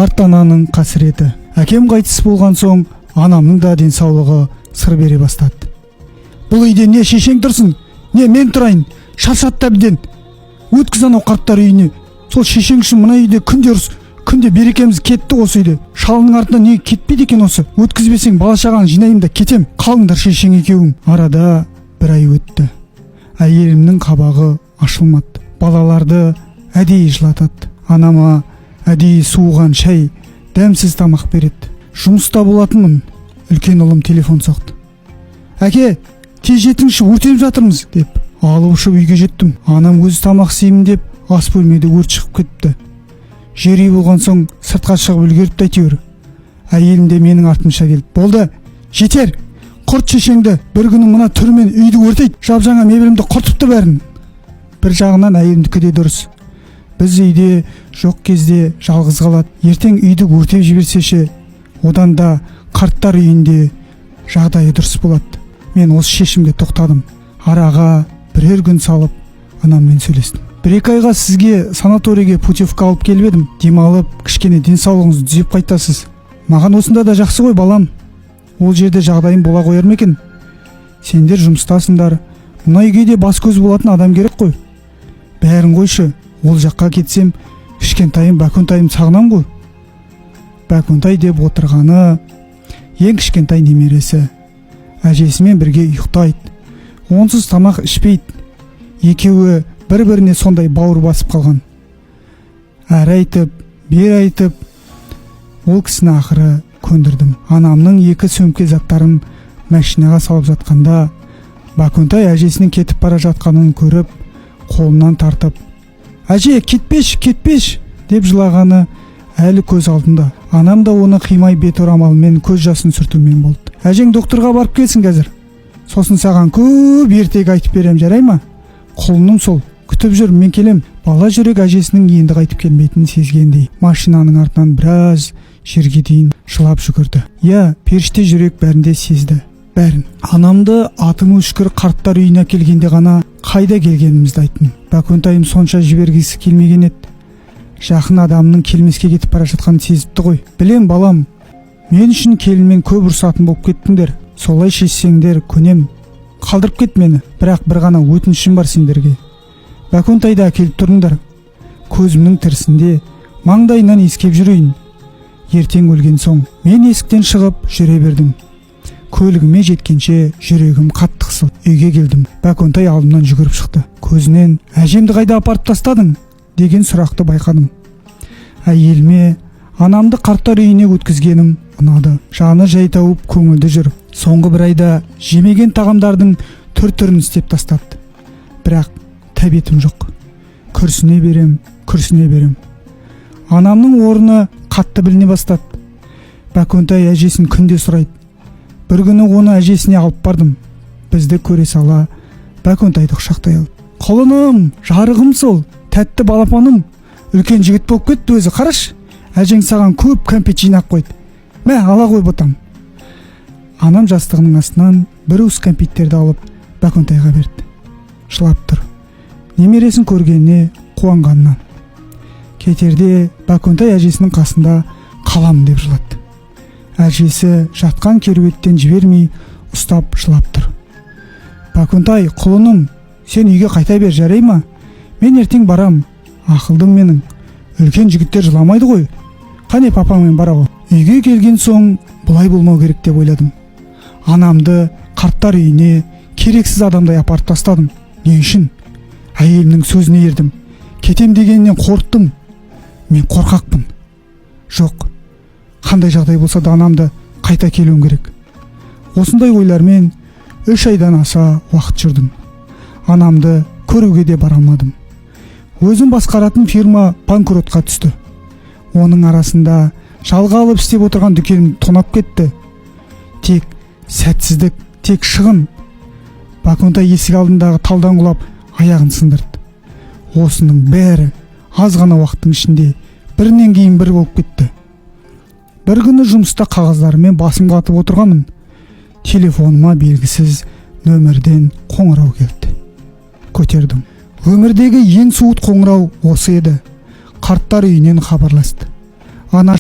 Қарт ананың қасіреті. Әкем қайтыс болған соң, анамның да денсаулығы сыр бере бастады. Бұл үйде не шешең тұрсын, не мен тұрайын, шаршатты әбден. Өткіз анау қарттар үйіне. Сол шешең үшін мына үйде күнде ұрыс, күнде берекеміз кетті осы үйде. Шалының артынан не кетпейді екен осы. Өткізбесең бала шағаны жинайым да кетем. Қалыңдар шешең екеуің. Арада бір ай өтті. Әйелімнің қабағы ашылмады. Балаларды әдейі жылатады. Анама әдейі суыған шай, дәмсіз тамақ береді. Жұмыста болатынмын. Үлкен ұлым телефон соқты. Әке, тез жетіңізші, өртеніп жатырмыз деп. Алып ұшып үйге жеттім. Анам өзі тамақ істеймін деп ас бөлмеде өрт шығып кетті. Жер үй болған соң сыртқа шығып үлгеріпті әйтеуір. Әйелім де менің артымша келді. Болды, жетер. Құрт шешеңді. Бір күні мына түрмен үйді өртейді. Жап-жаңа мебелімді құртыпты бәрін. Бір жағынан әйелімдікі де дұрыс. Біз үйде жоқ кезде жалғыз қалады. Ертең үйді өртеп жіберсеше, одан да қарттар үйінде жағдайы дұрыс болады. Мен осы шешімге тоқтадым. Араға бірер күн салып анаммен сөйлестім. 1-2 айға сізге санаторийге путевка алып келіп едім. Демалып, кішкене денсаулығыңызды түзеп қайтасыз. Маған осында да жақсы ғой балам. Ол жерде жағдайым бола қояр ма екен? Сендер жұмыстасыңдар. Мына үйге де бас көз болатын адам керек қой. Бәрін қойшы. Ол жаққа кетсем, кішкентайым Бәкөнтайым сағынам ғой. Бәкөнтай деп отырғаны ең кішкентай немересі. Әжесімен бірге ұйықтайды. Онсыз тамақ ішпейді. Екеуі бір-біріне сондай бауыр басып қалған. Әрі айтып, бер айтып, ол кісіні ақыры көндірдім. Анамның 2 сөмке заттарын машинаға салып жатқанда, Бәкөнтай әжесінің кетіп бара жатқанын көріп, қолынан тартып, «Әже, кетпеш!» деп жылағаны әлі көз алдында. Анам да оны қимай бет орамалмен көз жасын сүртумен болды. «Әжең докторға барып келсін қазір. Сосын саған көп ертегі айтып берем, жарай ма? Құлыным сол, күтіп жүр, мен келем». Бала жүрек әжесінің енді қайтып келмейтінін сезгендей, машинаның артынан біраз жерге дейін жылап жүгірді. Я, періште жүрек бәрінде сезді. Бәрін. Анамды атың өшкір қарттар үйіне келгенде ғана қайда келгенімізді айттым. Бәкөнтайым сонша жібергісі келмеген еді. Жақын адамның келмеске кетіп бара жатқанын сезіпті ғой. Білем балам, мен үшін келінмен көп ұрсатын болып кеттіңдер. Солай шешсеңдер көнем. Қалдырып кет мені. Бірақ бір ғана өтінішім бар сендерге. Бәкөнтайды әкеліп тұрыңдар. Көзімнің тірісінде маңдайынан иіскеп жүрейін. Ертең өлген соң мен есіктен шығып жүре бердім. Көлігіме жеткенше жүрегім қатты қысылып, үйге келдім. Бәкөнтай алдымнан жүгіріп шықты. Көзінен «Әжемді қайда апарып тастадың?» деген сұрақты байқадым. Әйеліме анамды қарттар үйіне өткізгенім ұнады. Жаны жай тауып көңілді жүр. Соңғы бір айда жемеген тағамдардың түр-түрін істеп тастады. Бірақ тәбетім жоқ. Күрсіне берем. Анамның орны қатты біліне бастады. Бәкөнтай әжесін күнде сұрайды. Бір күні оны әжесіне алып бардым. Бізді көре сала Бәкөнтайды құшақтай алып, «Құлыным, жарығым сол, тәтті балапаным, үлкен жігіт болып кетті өзі, қараш, әжең саған көп кәмпит жинап қойды. Мә, ала қой ботам». Анам жастығының астынан бір уыс кәмпиттерді алып Бәкөнтайға берді. Жылап тұр. Немересін көргеніне қуанғаннан. Кетерде Бәкөнтай әжесінің қасында қалам деп жылады. Әжесі жатқан керуеттен жібермей ұстап жылап тұр. «Бәкөнтай, құлыным, сен үйге қайта бер, жарай ма? Мен ертең барам. Ақылдым менің. Үлкен жігіттер жыламайды ғой. Қане папамен бара ғой». Үйге келген соң бұлай болмау керек деп ойладым. Анамды қарттар үйіне керексіз адамдай апарып тастадым. Не үшін? Әйелімнің сөзіне ердім. Кетем дегеннен қорықтым. Мен қорқақпын. Жоқ. Қандай жағдай болса да анамды қайта келуім керек. Осындай ойлармен 3 айдан аса уақыт жүрдім. Анамды көруге де бара алмадым. Өзім басқаратын фирма банкротқа түсті. Оның арасында жалға алып істеп отырған дүкенім тонап кетті. Тек сәтсіздік, тек шығын. Бәкөнтай есік алдындағы талдан құлап аяғын сындырды. Осының бәрі аз ғана уақыттың ішінде бірінен кейін бір болып кетті. Бір күні жұмыста қағаздарымен басым қатып отырғанмын. Телефоныма белгісіз нөмірден қоңырау келді. Көтердім. Өмірдегі ең суыт қоңырау осы еді. Қарттар үйінен хабарласты. Ана